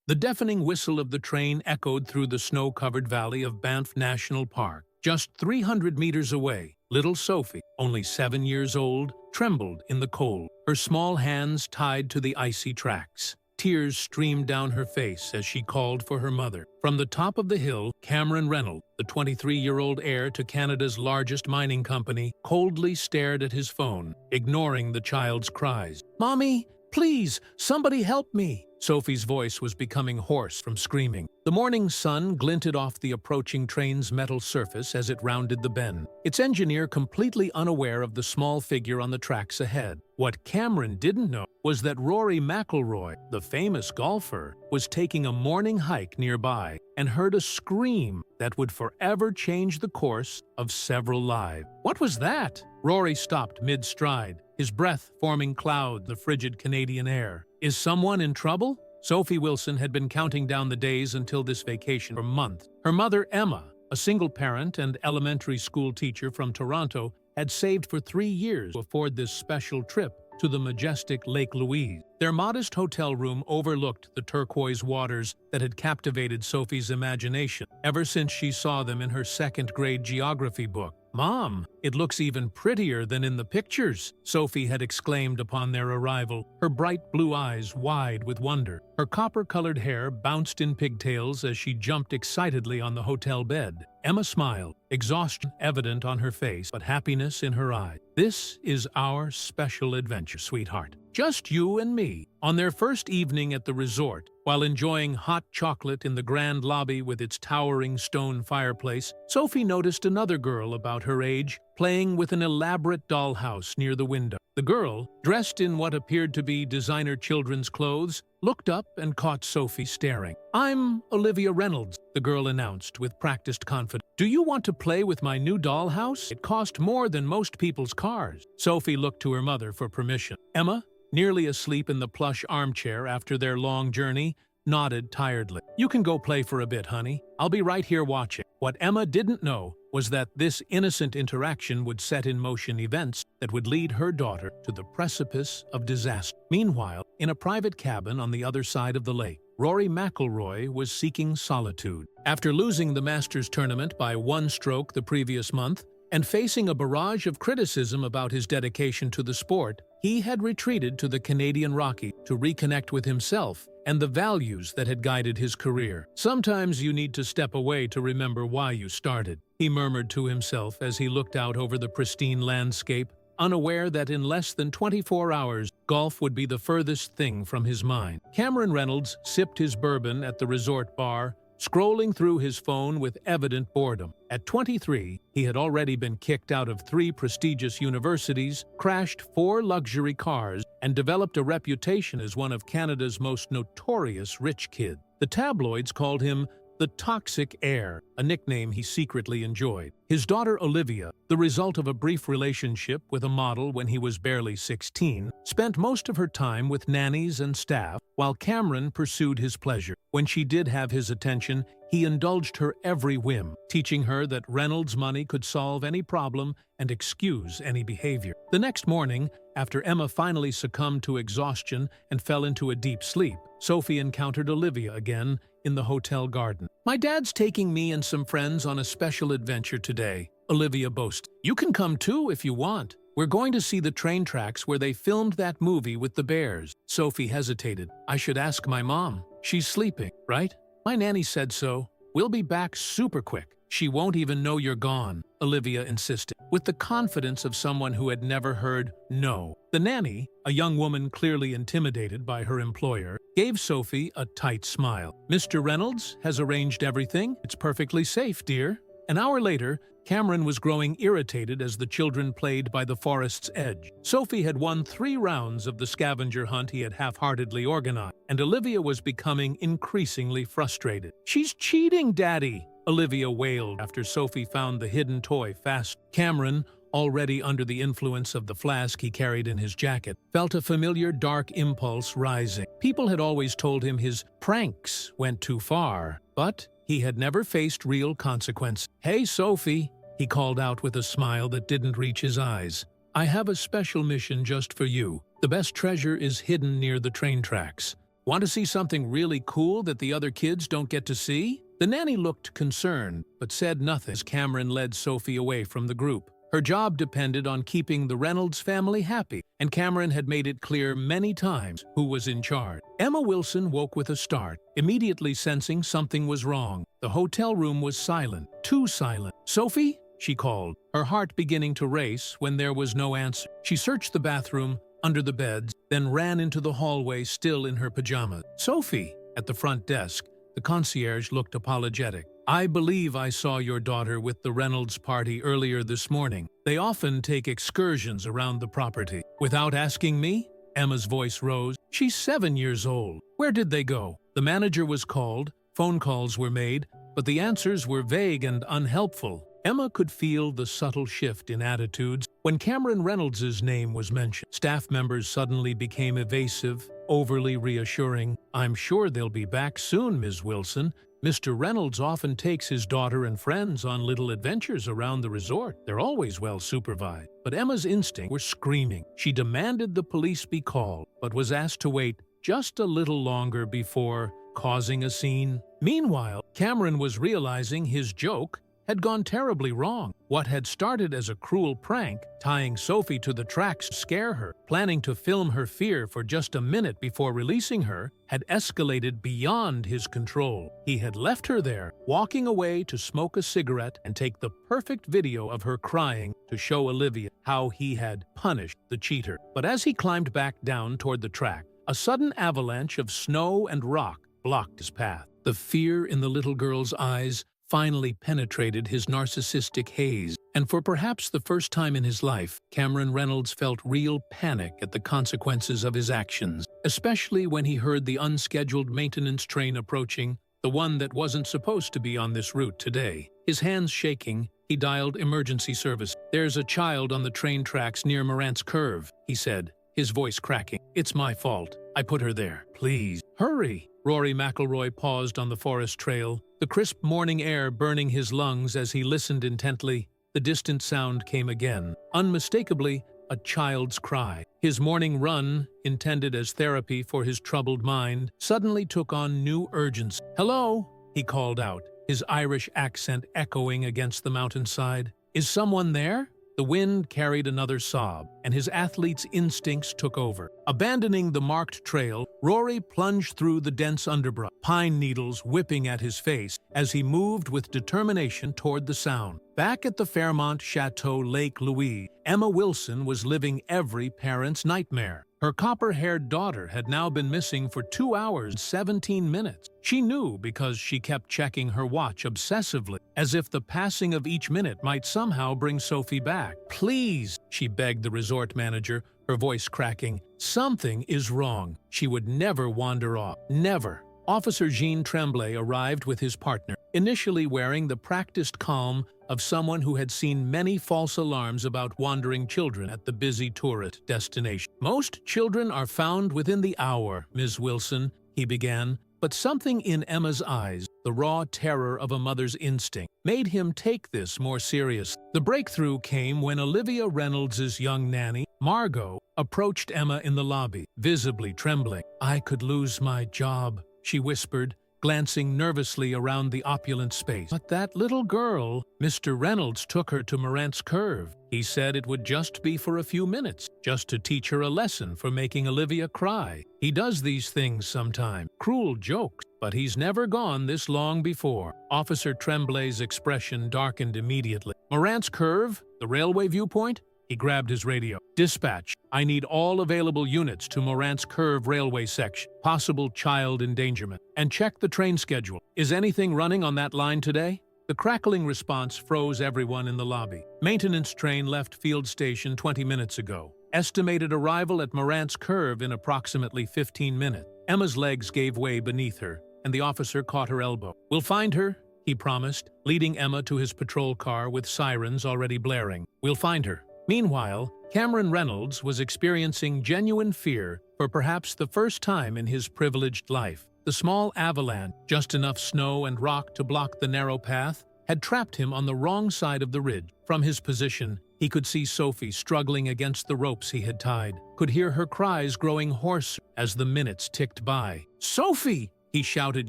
The deafening whistle of the train echoed through the snow-covered valley of Banff National Park. Just 300 meters away, little Sophie, only 7 years old, trembled in the cold, her small hands tied to the icy tracks. Tears streamed down her face as she called for her mother. From the top of the hill, Cameron Reynolds, the 23-year-old heir to Canada's largest mining company, coldly stared at his phone, ignoring the child's cries. "Mommy, please, somebody help me!" Sophie's voice was becoming hoarse from screaming. The morning sun glinted off the approaching train's metal surface as it rounded the bend, its engineer completely unaware of the small figure on the tracks ahead. What Cameron didn't know was that Rory Mcilroy, the famous golfer, was taking a morning hike nearby and heard a scream that would forever change the course of several lives. What was that? Rory stopped mid-stride, his breath forming clouds in the frigid Canadian air. Is someone in trouble? Sophie Wilson had been counting down the days until this vacation for months. Her mother, Emma, a single parent and elementary school teacher from Toronto, had saved for 3 years to afford this special trip to the majestic Lake Louise. Their modest hotel room overlooked the turquoise waters that had captivated Sophie's imagination ever since she saw them in her second-grade geography book. "Mom, it looks even prettier than in the pictures," Sophie had exclaimed upon their arrival, her bright blue eyes wide with wonder. Her copper-colored hair bounced in pigtails as she jumped excitedly on the hotel bed. Emma smiled, exhaustion evident on her face, but happiness in her eyes. "This is our special adventure, sweetheart. Just you and me." On their first evening at the resort, while enjoying hot chocolate in the grand lobby with its towering stone fireplace, Sophie noticed another girl about her age playing with an elaborate dollhouse near the window. The girl, dressed in what appeared to be designer children's clothes, looked up and caught Sophie staring. "I'm Olivia Reynolds," the girl announced with practiced confidence. "Do you want to play with my new dollhouse? It cost more than most people's cars." Sophie looked to her mother for permission. Emma, nearly asleep in the plush armchair after their long journey, nodded tiredly. "You can go play for a bit, honey. I'll be right here watching." What Emma didn't know was that this innocent interaction would set in motion events that would lead her daughter to the precipice of disaster. Meanwhile, in a private cabin on the other side of the lake, Rory Mcilroy was seeking solitude. After losing the Masters tournament by 1 stroke the previous month, and facing a barrage of criticism about his dedication to the sport, he had retreated to the Canadian Rockies to reconnect with himself and the values that had guided his career. "Sometimes you need to step away to remember why you started," he murmured to himself as he looked out over the pristine landscape, unaware that in less than 24 hours, golf would be the furthest thing from his mind. Cameron Reynolds sipped his bourbon at the resort bar, scrolling through his phone with evident boredom. At 23, he had already been kicked out of 3 prestigious universities, crashed 4 luxury cars, and developed a reputation as one of Canada's most notorious rich kids. The tabloids called him the toxic heir, a nickname he secretly enjoyed. His daughter Olivia, the result of a brief relationship with a model when he was barely 16, spent most of her time with nannies and staff, while Cameron pursued his pleasure. When she did have his attention, he indulged her every whim, teaching her that Reynolds' money could solve any problem and excuse any behavior. The next morning, after Emma finally succumbed to exhaustion and fell into a deep sleep, Sophie encountered Olivia again in the hotel garden. "My dad's taking me and some friends on a special adventure today," Olivia boasted. "You can come too if you want. We're going to see the train tracks where they filmed that movie with the bears." Sophie hesitated. "I should ask my mom. She's sleeping, right? My nanny said so. We'll be back super quick. She won't even know you're gone," Olivia insisted, with the confidence of someone who had never heard no. The nanny, a young woman clearly intimidated by her employer, gave Sophie a tight smile. "Mr. Reynolds has arranged everything. It's perfectly safe, dear." An hour later, Cameron was growing irritated as the children played by the forest's edge. Sophie had won 3 rounds of the scavenger hunt he had half-heartedly organized, and Olivia was becoming increasingly frustrated. "She's cheating, Daddy!" Olivia wailed after Sophie found the hidden toy fast. Cameron, already under the influence of the flask he carried in his jacket, felt a familiar dark impulse rising. People had always told him his pranks went too far, but he had never faced real consequence. "Hey, Sophie," he called out with a smile that didn't reach his eyes. "I have a special mission just for you. The best treasure is hidden near the train tracks. Want to see something really cool that the other kids don't get to see? The nanny looked concerned, but said nothing as Cameron led Sophie away from the group. Her job depended on keeping the Reynolds family happy, and Cameron had made it clear many times who was in charge. Emma Wilson woke with a start, immediately sensing something was wrong. The hotel room was silent, too silent. "Sophie?" she called, her heart beginning to race when there was no answer. She searched the bathroom, under the beds, then ran into the hallway still in her pajamas. "Sophie!" At the front desk, the concierge looked apologetic. "I believe I saw your daughter with the Reynolds party earlier this morning. They often take excursions around the property." "Without asking me?" Emma's voice rose. "She's 7 years old. Where did they go?" The manager was called, phone calls were made, but the answers were vague and unhelpful. Emma could feel the subtle shift in attitudes. When Cameron Reynolds' name was mentioned, staff members suddenly became evasive, overly reassuring. "I'm sure they'll be back soon, Ms. Wilson. Mr. Reynolds often takes his daughter and friends on little adventures around the resort. They're always well supervised." But Emma's instincts were screaming. She demanded the police be called, but was asked to wait just a little longer before causing a scene. Meanwhile, Cameron was realizing his joke had gone terribly wrong. What had started as a cruel prank, tying Sophie to the tracks to scare her, planning to film her fear for just a minute before releasing her, had escalated beyond his control. He had left her there, walking away to smoke a cigarette and take the perfect video of her crying to show Olivia how he had punished the cheater. But as he climbed back down toward the track, a sudden avalanche of snow and rock blocked his path. The fear in the little girl's eyes finally penetrated his narcissistic haze, and for perhaps the first time in his life, Cameron Reynolds felt real panic at the consequences of his actions, especially when he heard the unscheduled maintenance train approaching, the one that wasn't supposed to be on this route today. His hands shaking, he dialed emergency service. "There's a child on the train tracks near Morant's Curve," he said, his voice cracking. "It's my fault. I put her there. Please, hurry." Rory Mcilroy paused on the forest trail, the crisp morning air burning his lungs as he listened intently. The distant sound came again, unmistakably a child's cry. His morning run, intended as therapy for his troubled mind, suddenly took on new urgency. "Hello?" he called out, his Irish accent echoing against the mountainside. "Is someone there?" The wind carried another sob, and his athlete's instincts took over. Abandoning the marked trail, Rory plunged through the dense underbrush, pine needles whipping at his face as he moved with determination toward the sound. Back at the Fairmont Chateau Lake Louise, Emma Wilson was living every parent's nightmare. Her copper-haired daughter had now been missing for 2 hours and 17 minutes. She knew because she kept checking her watch obsessively, as if the passing of each minute might somehow bring Sophie back. "Please," she begged the resort manager, her voice cracking. "Something is wrong. She would never wander off. Never." Officer Jean Tremblay arrived with his partner, initially wearing the practiced calm of someone who had seen many false alarms about wandering children at the busy tourist destination. "Most children are found within the hour, Ms. Wilson," he began, but something in Emma's eyes, the raw terror of a mother's instinct, made him take this more seriously. The breakthrough came when Olivia Reynolds' young nanny, Margot, approached Emma in the lobby, visibly trembling. "I could lose my job," she whispered, glancing nervously around the opulent space. "But that little girl, Mr. Reynolds took her to Morant's Curve. He said it would just be for a few minutes, just to teach her a lesson for making Olivia cry. He does these things sometimes, cruel jokes, but he's never gone this long before." Officer Tremblay's expression darkened immediately. "Morant's Curve? The railway viewpoint?" He grabbed his radio. "Dispatch, I need all available units to Morant's Curve railway section. Possible child endangerment. And check the train schedule. Is anything running on that line today?" The crackling response froze everyone in the lobby. "Maintenance train left Field Station 20 minutes ago. Estimated arrival at Morant's Curve in approximately 15 minutes. Emma's legs gave way beneath her, and the officer caught her elbow. "We'll find her," he promised, leading Emma to his patrol car with sirens already blaring. "We'll find her." Meanwhile, Cameron Reynolds was experiencing genuine fear for perhaps the first time in his privileged life. The small avalanche, just enough snow and rock to block the narrow path, had trapped him on the wrong side of the ridge. From his position, He could see Sophie struggling against the ropes he had tied, could hear her cries growing hoarser as the minutes ticked by. "Sophie!" he shouted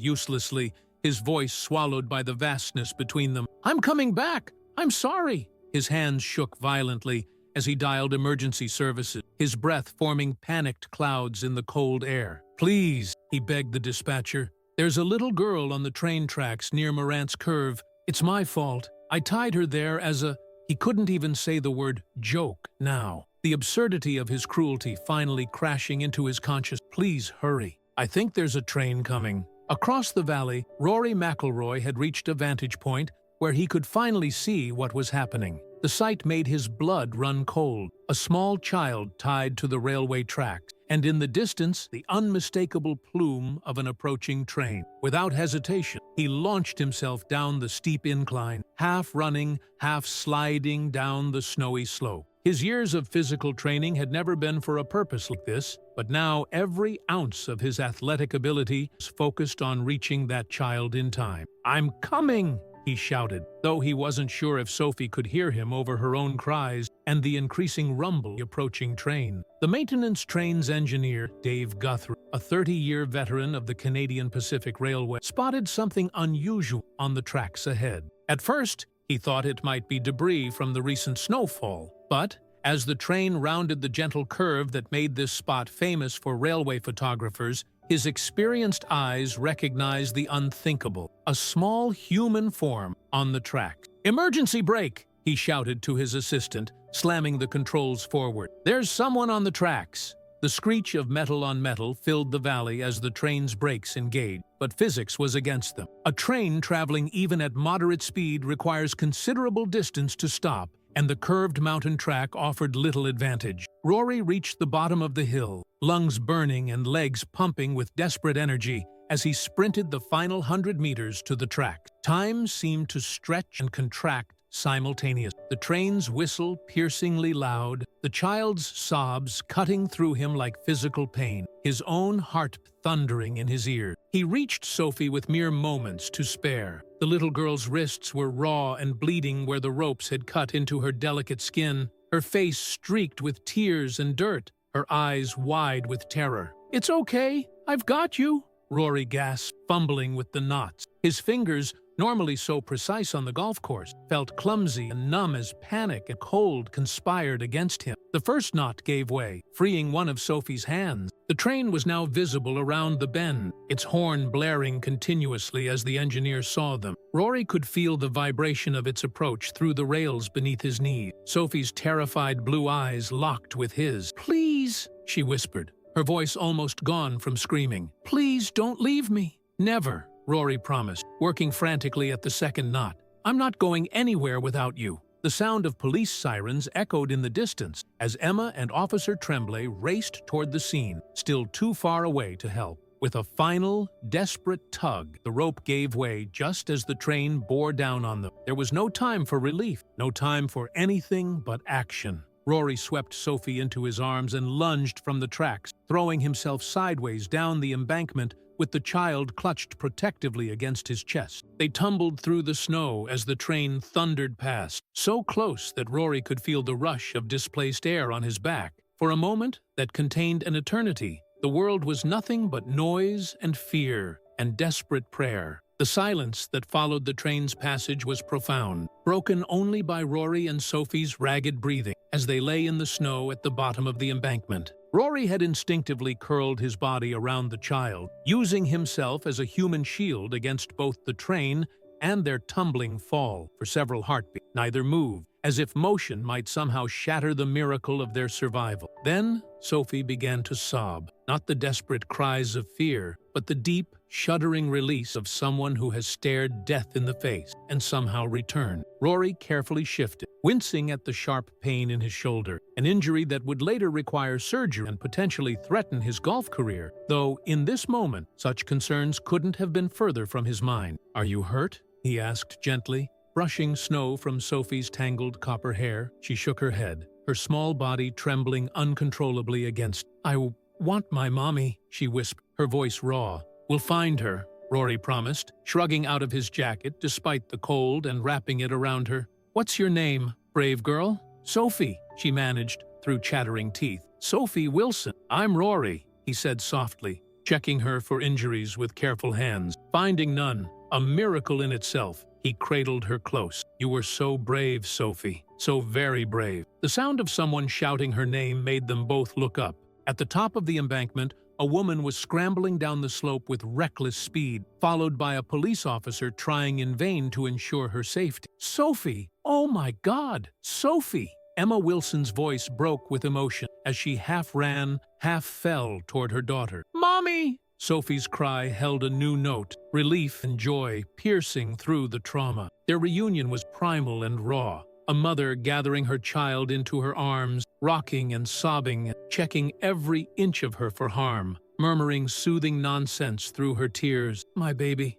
uselessly, his voice swallowed by the vastness between them. "I'm coming back! I'm sorry!" His hands shook violently as he dialed emergency services, his breath forming panicked clouds in the cold air. "Please," he begged the dispatcher. "There's a little girl on the train tracks near Morant's Curve. It's my fault. I tied her there as a—" He couldn't even say the word joke now. The absurdity of his cruelty finally crashing into his conscience. "Please hurry. I think there's a train coming." Across the valley, Rory Mcilroy had reached a vantage point where he could finally see what was happening. The sight made his blood run cold. A small child tied to the railway tracks, and in the distance, the unmistakable plume of an approaching train. Without hesitation, he launched himself down the steep incline, half running, half sliding down the snowy slope. His years of physical training had never been for a purpose like this, but now every ounce of his athletic ability was focused on reaching that child in time. "I'm coming!" he shouted, though he wasn't sure if Sophie could hear him over her own cries and the increasing rumble of the approaching train. The maintenance train's engineer, Dave Guthrie, a 30-year veteran of the Canadian Pacific Railway, spotted something unusual on the tracks ahead. At first, he thought it might be debris from the recent snowfall, but as the train rounded the gentle curve that made this spot famous for railway photographers, his experienced eyes recognized the unthinkable, a small human form on the track. "Emergency brake!" he shouted to his assistant, slamming the controls forward. "There's someone on the tracks!" The screech of metal on metal filled the valley as the train's brakes engaged, but physics was against them. A train traveling even at moderate speed requires considerable distance to stop, and the curved mountain track offered little advantage. Rory reached the bottom of the hill, lungs burning and legs pumping with desperate energy as he sprinted the final 100 meters to the track. Time seemed to stretch and contract simultaneously. The train's whistle piercingly loud, the child's sobs cutting through him like physical pain, his own heart thundering in his ear. He reached Sophie with mere moments to spare. The little girl's wrists were raw and bleeding where the ropes had cut into her delicate skin, her face streaked with tears and dirt, her eyes wide with terror. "It's okay, I've got you," Rory gasped, fumbling with the knots. His fingers, normally so precise on the golf course, felt clumsy and numb as panic and cold conspired against him. The first knot gave way, freeing one of Sophie's hands. The train was now visible around the bend, its horn blaring continuously as the engineer saw them. Rory could feel the vibration of its approach through the rails beneath his knees. Sophie's terrified blue eyes locked with his. "Please," she whispered, her voice almost gone from screaming. "Please don't leave me." "Never," Rory promised, working frantically at the second knot. "I'm not going anywhere without you." The sound of police sirens echoed in the distance as Emma and Officer Tremblay raced toward the scene, still too far away to help. With a final, desperate tug, the rope gave way just as the train bore down on them. There was no time for relief, no time for anything but action. Rory swept Sophie into his arms and lunged from the tracks, throwing himself sideways down the embankment with the child clutched protectively against his chest. They tumbled through the snow as the train thundered past, so close that Rory could feel the rush of displaced air on his back. For a moment that contained an eternity, the world was nothing but noise and fear and desperate prayer. The silence that followed the train's passage was profound, broken only by Rory and Sophie's ragged breathing as they lay in the snow at the bottom of the embankment. Rory had instinctively curled his body around the child, using himself as a human shield against both the train and their tumbling fall. For several heartbeats, neither moved, as if motion might somehow shatter the miracle of their survival. Then Sophie began to sob, not the desperate cries of fear, but the deep, shuddering release of someone who has stared death in the face and somehow returned. Rory carefully shifted, wincing at the sharp pain in his shoulder, an injury that would later require surgery and potentially threaten his golf career, though in this moment, such concerns couldn't have been further from his mind. "Are you hurt?" he asked gently. Brushing snow from Sophie's tangled copper hair, she shook her head, her small body trembling uncontrollably against. "I want my mommy," she whispered, her voice raw. "We'll find her," Rory promised, shrugging out of his jacket despite the cold and wrapping it around her. "What's your name, brave girl?" "Sophie," she managed through chattering teeth. "Sophie Wilson." "I'm Rory," he said softly, checking her for injuries with careful hands. Finding none, a miracle in itself, he cradled her close. "You were so brave, Sophie. So very brave." The sound of someone shouting her name made them both look up. At the top of the embankment, a woman was scrambling down the slope with reckless speed, followed by a police officer trying in vain to ensure her safety. "Sophie! Oh my God! Sophie!" Emma Wilson's voice broke with emotion as she half ran, half fell toward her daughter. "Mommy!" Sophie's cry held a new note, relief and joy piercing through the trauma. Their reunion was primal and raw. A mother gathering her child into her arms, rocking and sobbing, checking every inch of her for harm, murmuring soothing nonsense through her tears. My baby,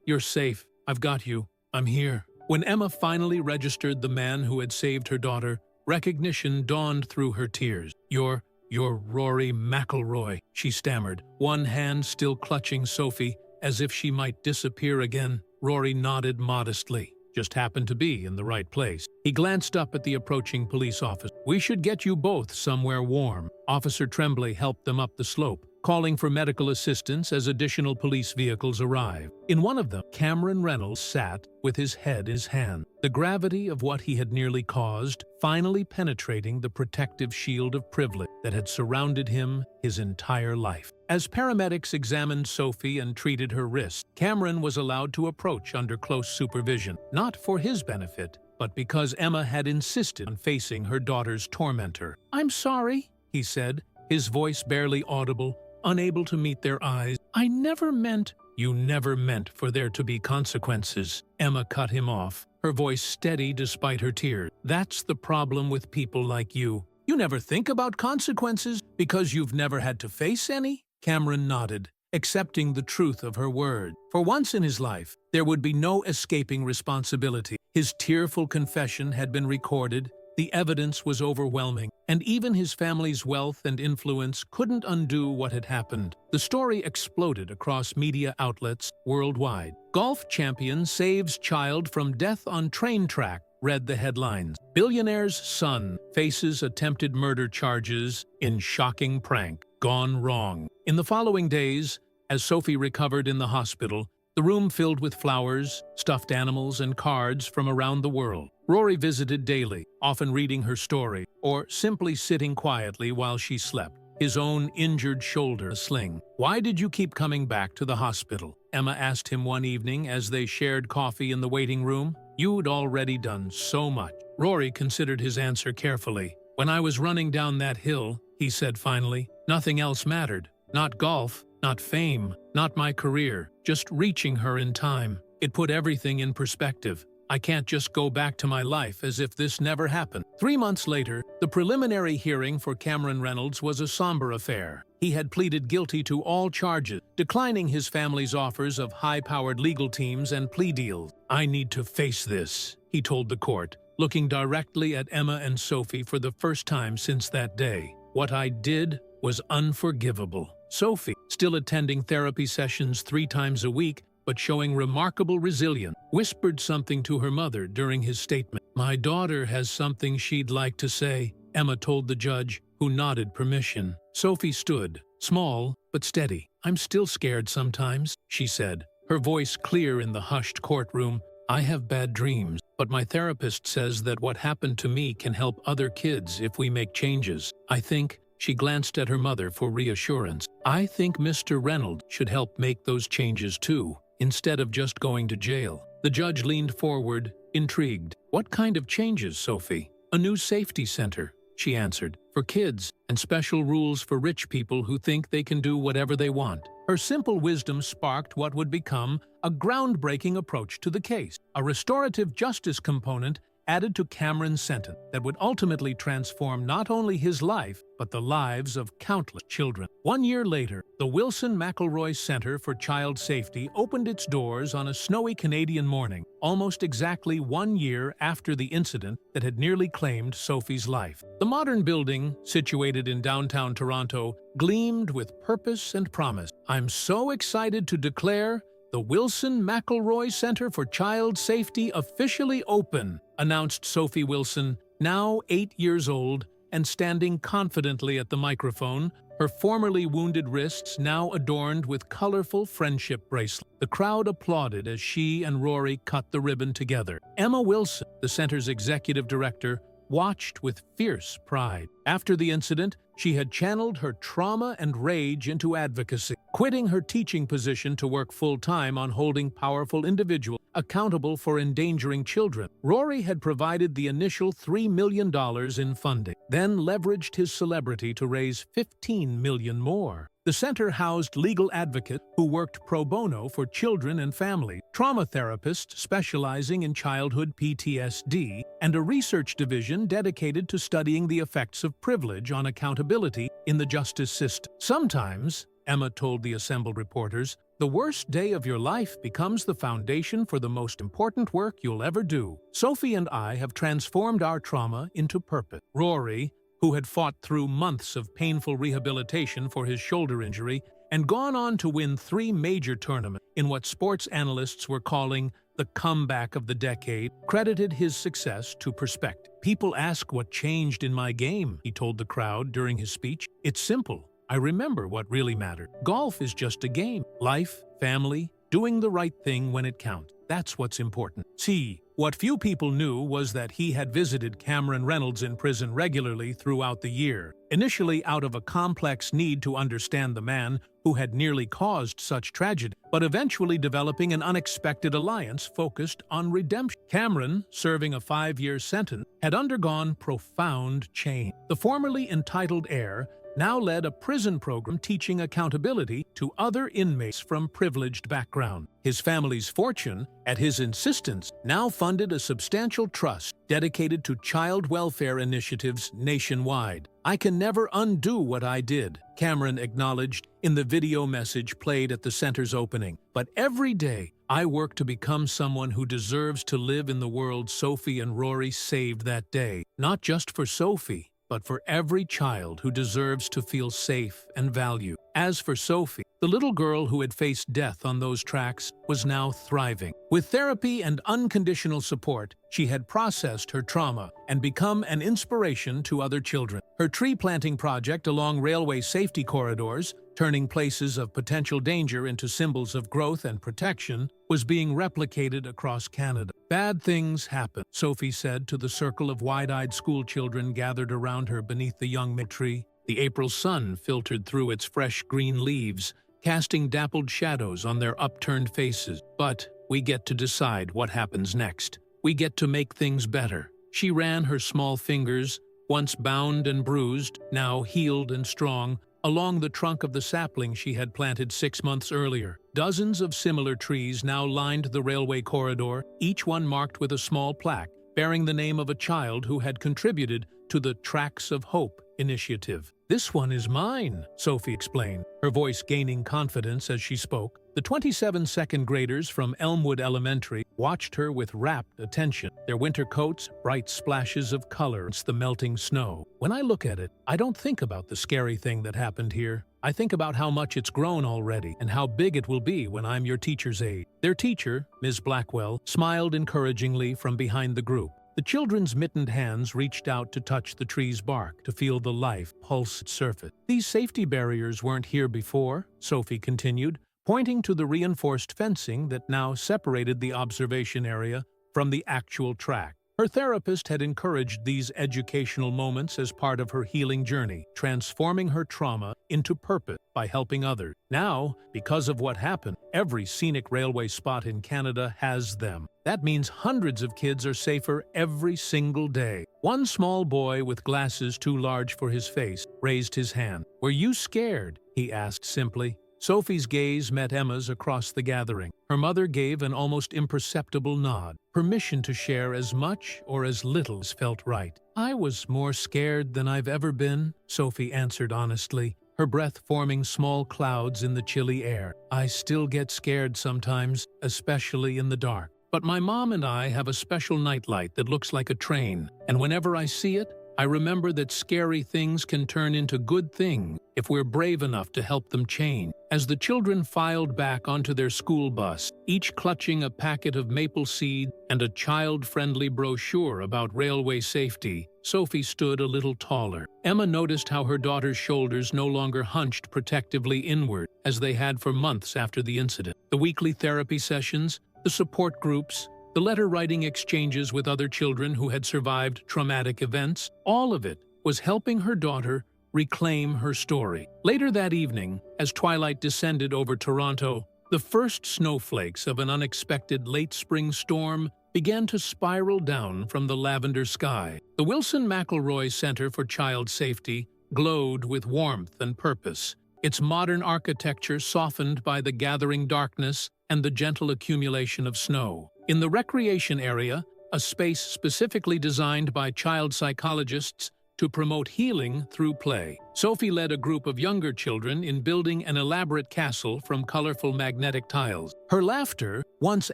you're safe. I've got you. I'm here." When Emma finally registered the man who had saved her daughter, recognition dawned through her tears. You're Rory Mcilroy," she stammered, one hand still clutching Sophie as if she might disappear again. Rory nodded modestly. "Just happened to be in the right place." He glanced up at the approaching police officer. "We should get you both somewhere warm." Officer Tremblay helped them up the slope, calling for medical assistance as additional police vehicles arrived. In one of them, Cameron Reynolds sat with his head in his hand, the gravity of what he had nearly caused finally penetrating the protective shield of privilege that had surrounded him his entire life. As paramedics examined Sophie and treated her wrist, Cameron was allowed to approach under close supervision, not for his benefit, but because Emma had insisted on facing her daughter's tormentor. "I'm sorry," he said, his voice barely audible, unable to meet their eyes. "I never meant—" "You never meant for there to be consequences." Emma cut him off, her voice steady despite her tears. "That's the problem with people like you. You never think about consequences because you've never had to face any?" Cameron nodded, accepting the truth of her word. For once in his life, there would be no escaping responsibility. His tearful confession had been recorded, the evidence was overwhelming, and even his family's wealth and influence couldn't undo what had happened. The story exploded across media outlets worldwide. "Golf champion saves child from death on train track," read the headlines. "Billionaire's son faces attempted murder charges in shocking prank. Gone wrong." In the following days, as Sophie recovered in the hospital, the room filled with flowers, stuffed animals, and cards from around the world. Rory visited daily, often reading her story, or simply sitting quietly while she slept, his own injured shoulder a sling. "Why did you keep coming back to the hospital?" Emma asked him one evening as they shared coffee in the waiting room. "You'd already done so much." Rory considered his answer carefully. "When I was running down that hill," he said finally, "nothing else mattered. Not golf, not fame, not my career, just reaching her in time. It put everything in perspective. I can't just go back to my life as if this never happened." 3 months later, the preliminary hearing for Cameron Reynolds was a somber affair. He had pleaded guilty to all charges, declining his family's offers of high-powered legal teams and plea deals. "I need to face this," he told the court, looking directly at Emma and Sophie for the first time since that day. "What I did was unforgivable." Sophie, still attending therapy sessions 3 times a week, but showing remarkable resilience, whispered something to her mother during his statement. "My daughter has something she'd like to say," Emma told the judge, who nodded permission. Sophie stood, small but steady. "I'm still scared sometimes," she said, her voice clear in the hushed courtroom. "I have bad dreams, but my therapist says that what happened to me can help other kids if we make changes. I think—" she glanced at her mother for reassurance. "I think Mr. Reynolds should help make those changes too, instead of just going to jail." The judge leaned forward, intrigued. "What kind of changes, Sophie?" "A new safety center," she answered, "for kids, and special rules for rich people who think they can do whatever they want." Her simple wisdom sparked what would become a groundbreaking approach to the case, a restorative justice component added to Cameron's sentence that would ultimately transform not only his life, but the lives of countless children. 1 year later, the Wilson Mcilroy Center for Child Safety opened its doors on a snowy Canadian morning, almost exactly 1 year after the incident that had nearly claimed Sophie's life. The modern building, situated in downtown Toronto, gleamed with purpose and promise. "I'm so excited to declare the Wilson Mcilroy Center for Child Safety officially open," announced Sophie Wilson, Now 8 years old and standing confidently at the microphone, her formerly wounded wrists now adorned with colorful friendship bracelets. The crowd applauded as she and Rory cut the ribbon together. Emma Wilson, the center's executive director, watched with fierce pride. After the incident, she had channeled her trauma and rage into advocacy, quitting her teaching position to work full-time on holding powerful individuals accountable for endangering children. Rory had provided the initial $3 million in funding, then leveraged his celebrity to raise $15 million more. The center housed legal advocates who worked pro bono for children and families, trauma therapists specializing in childhood PTSD, and a research division dedicated to studying the effects of privilege on accountability in the justice system. Sometimes, Emma told the assembled reporters, the worst day of your life becomes the foundation for the most important work you'll ever do. Sophie and I have transformed our trauma into purpose. Rory, who had fought through months of painful rehabilitation for his shoulder injury and gone on to win 3 major tournaments in what sports analysts were calling the comeback of the decade, credited his success to perspective. People ask what changed in my game, he told the crowd during his speech. It's simple. I remember what really mattered. Golf is just a game. Life, family, doing the right thing when it counts. That's what's important. See, what few people knew was that he had visited Cameron Reynolds in prison regularly throughout the year, initially out of a complex need to understand the man who had nearly caused such tragedy, but eventually developing an unexpected alliance focused on redemption. Cameron, serving a 5-year sentence, had undergone profound change. The formerly entitled heir now led a prison program teaching accountability to other inmates from privileged backgrounds. His family's fortune, at his insistence, now funded a substantial trust dedicated to child welfare initiatives nationwide. I can never undo what I did, Cameron acknowledged in the video message played at the center's opening. But every day, I work to become someone who deserves to live in the world Sophie and Rory saved that day. Not just for Sophie, but for every child who deserves to feel safe and valued. As for Sophie, the little girl who had faced death on those tracks was now thriving. With therapy and unconditional support, she had processed her trauma and become an inspiration to other children. Her tree planting project along railway safety corridors, turning places of potential danger into symbols of growth and protection, was being replicated across Canada. Bad things happen, Sophie said to the circle of wide-eyed schoolchildren gathered around her beneath the young mid tree. The April sun filtered through its fresh green leaves, casting dappled shadows on their upturned faces. But we get to decide what happens next. We get to make things better. She ran her small fingers, once bound and bruised, now healed and strong, along the trunk of the sapling she had planted 6 months earlier. Dozens of similar trees now lined the railway corridor, each one marked with a small plaque bearing the name of a child who had contributed to the Tracks of Hope initiative. This one is mine, Sophie explained, her voice gaining confidence as she spoke. The 27 second graders from Elmwood Elementary watched her with rapt attention, their winter coats bright splashes of color against the melting snow. When I look at it, I don't think about the scary thing that happened here. I think about how much it's grown already and how big it will be when I'm your teacher's age. Their teacher, Ms. Blackwell, smiled encouragingly from behind the group. The children's mittened hands reached out to touch the tree's bark, to feel the life pulse its surface. These safety barriers weren't here before, Sophie continued, pointing to the reinforced fencing that now separated the observation area from the actual track. Her therapist had encouraged these educational moments as part of her healing journey, transforming her trauma into purpose by helping others. Now, because of what happened, every scenic railway spot in Canada has them. That means hundreds of kids are safer every single day. One small boy with glasses too large for his face raised his hand. "Were you scared?" he asked simply. Sophie's gaze met Emma's across the gathering. Her mother gave an almost imperceptible nod, permission to share as much or as little as felt right. "I was more scared than I've ever been," Sophie answered honestly, her breath forming small clouds in the chilly air. "I still get scared sometimes, especially in the dark. But my mom and I have a special nightlight that looks like a train, and whenever I see it, I remember that scary things can turn into good things if we're brave enough to help them change. As the children filed back onto their school bus, each clutching a packet of maple seed and a child-friendly brochure about railway safety, Sophie stood a little taller. Emma noticed how her daughter's shoulders no longer hunched protectively inward, as they had for months after the incident. The weekly therapy sessions, the support groups, the letter-writing exchanges with other children who had survived traumatic events, all of it was helping her daughter reclaim her story. Later that evening, as twilight descended over Toronto, the first snowflakes of an unexpected late spring storm began to spiral down from the lavender sky. The Wilson McIlroy Center for Child Safety glowed with warmth and purpose, its modern architecture softened by the gathering darkness and the gentle accumulation of snow. In the recreation area, a space specifically designed by child psychologists to promote healing through play, Sophie led a group of younger children in building an elaborate castle from colorful magnetic tiles. Her laughter, once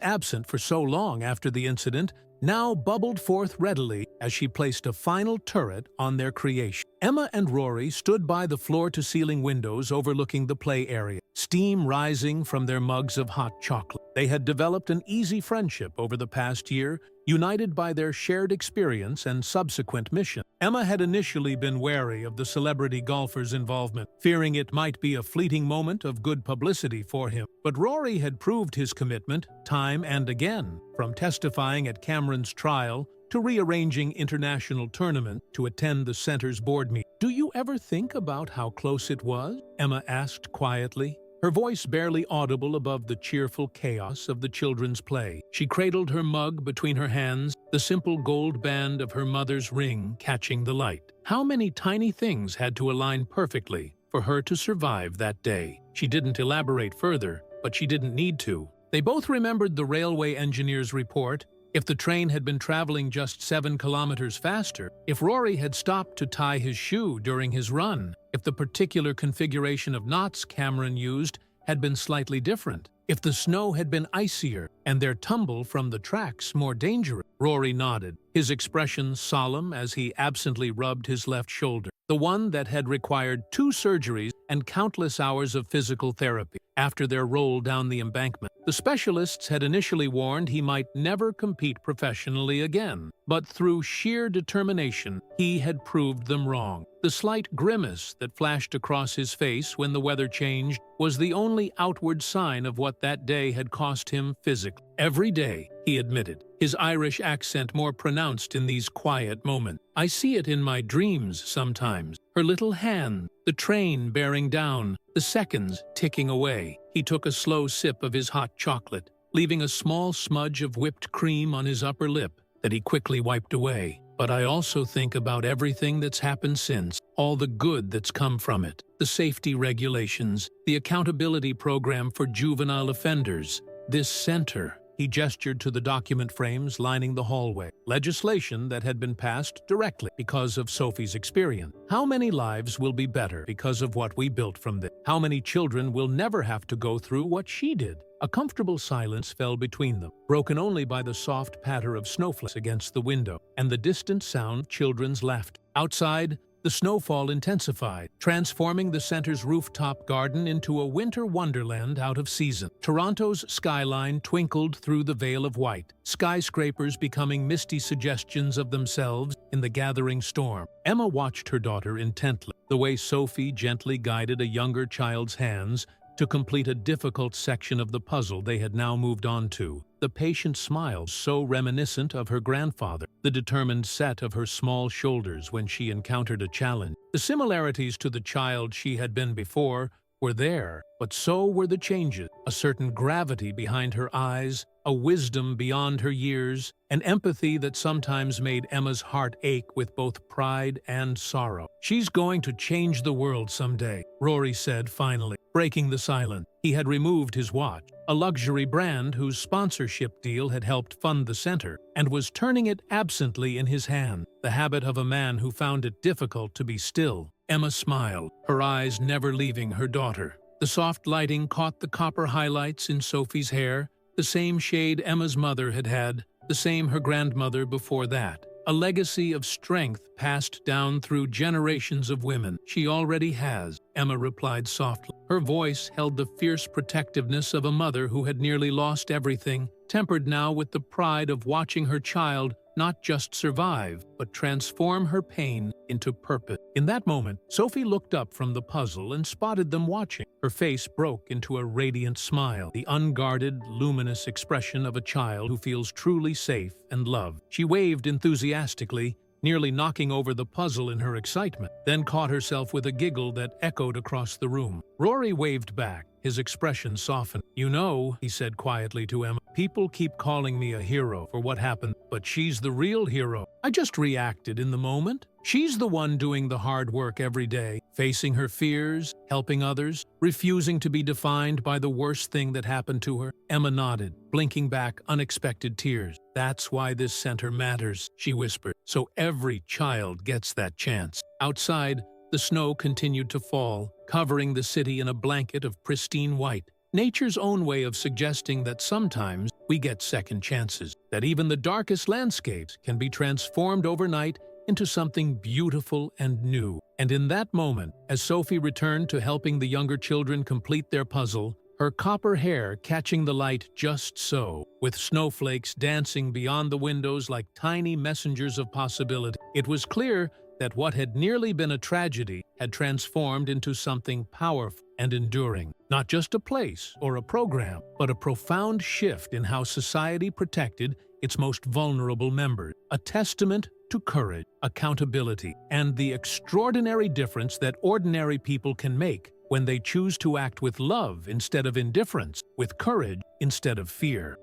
absent for so long after the incident, now bubbled forth readily as she placed a final turret on their creation. Emma and Rory stood by the floor-to-ceiling windows overlooking the play area, steam rising from their mugs of hot chocolate. They had developed an easy friendship over the past year, united by their shared experience and subsequent mission. Emma had initially been wary of the celebrity golfer's involvement, fearing it might be a fleeting moment of good publicity for him. But Rory had proved his commitment time and again, from testifying at Cameron's trial to rearranging international tournaments to attend the center's board meeting. "Do you ever think about how close it was?" Emma asked quietly, her voice barely audible above the cheerful chaos of the children's play. She cradled her mug between her hands, the simple gold band of her mother's ring catching the light. How many tiny things had to align perfectly for her to survive that day? She didn't elaborate further, but she didn't need to. They both remembered the railway engineer's report. If the train had been traveling just 7 kilometers faster, if Rory had stopped to tie his shoe during his run, if the particular configuration of knots Cameron used had been slightly different, if the snow had been icier and their tumble from the tracks more dangerous. Rory nodded, his expression solemn as he absently rubbed his left shoulder, the one that had required 2 surgeries and countless hours of physical therapy. After their roll down the embankment, the specialists had initially warned he might never compete professionally again, but through sheer determination, he had proved them wrong. The slight grimace that flashed across his face when the weather changed was the only outward sign of what that day had cost him physically. Every day, he admitted, his Irish accent more pronounced in these quiet moments. "I see it in my dreams sometimes. Her little hand, the train bearing down, the seconds ticking away." He took a slow sip of his hot chocolate, leaving a small smudge of whipped cream on his upper lip that he quickly wiped away. "But I also think about everything that's happened since, all the good that's come from it, the safety regulations, the accountability program for juvenile offenders, this center." He gestured to the document frames lining the hallway, legislation that had been passed directly because of Sophie's experience. How many lives will be better because of what we built from this? How many children will never have to go through what she did? A comfortable silence fell between them, broken only by the soft patter of snowflakes against the window and the distant sound of children's laughter. Outside, the snowfall intensified, transforming the center's rooftop garden into a winter wonderland out of season. Toronto's skyline twinkled through the veil of white, skyscrapers becoming misty suggestions of themselves in the gathering storm. Emma watched her daughter intently, the way Sophie gently guided a younger child's hands to complete a difficult section of the puzzle they had now moved on to. The patient smile so reminiscent of her grandfather, the determined set of her small shoulders when she encountered a challenge. The similarities to the child she had been before were there, but so were the changes. A certain gravity behind her eyes, a wisdom beyond her years, an empathy that sometimes made Emma's heart ache with both pride and sorrow. "She's going to change the world someday," Rory said finally, breaking the silence. He had removed his watch, a luxury brand whose sponsorship deal had helped fund the center, and was turning it absently in his hand, the habit of a man who found it difficult to be still. Emma smiled, her eyes never leaving her daughter. The soft lighting caught the copper highlights in Sophie's hair, the same shade Emma's mother had had, the same her grandmother before that. a legacy of strength passed down through generations of women. She already has, Emma replied softly. Her voice held the fierce protectiveness of a mother who had nearly lost everything, tempered now with the pride of watching her child not just survive, but transform her pain into purpose. In that moment, Sophie looked up from the puzzle and spotted them watching. Her face broke into a radiant smile, the unguarded, luminous expression of a child who feels truly safe and loved. She waved enthusiastically, nearly knocking over the puzzle in her excitement, then caught herself with a giggle that echoed across the room. Rory waved back, his expression softened. "You know," he said quietly to Emma, "people keep calling me a hero for what happened, but she's the real hero. I just reacted in the moment. She's the one doing the hard work every day, facing her fears, helping others, refusing to be defined by the worst thing that happened to her." Emma nodded, blinking back unexpected tears. "That's why this center matters," she whispered. "So every child gets that chance." Outside, the snow continued to fall, covering the city in a blanket of pristine white. Nature's own way of suggesting that sometimes we get second chances, that even the darkest landscapes can be transformed overnight into something beautiful and new. And in that moment, as Sophie returned to helping the younger children complete their puzzle, her copper hair catching the light just so, with snowflakes dancing beyond the windows like tiny messengers of possibility, it was clear that what had nearly been a tragedy had transformed into something powerful and enduring. Not just a place or a program, but a profound shift in how society protected its most vulnerable members. A testament to courage, accountability, and the extraordinary difference that ordinary people can make when they choose to act with love instead of indifference, with courage instead of fear.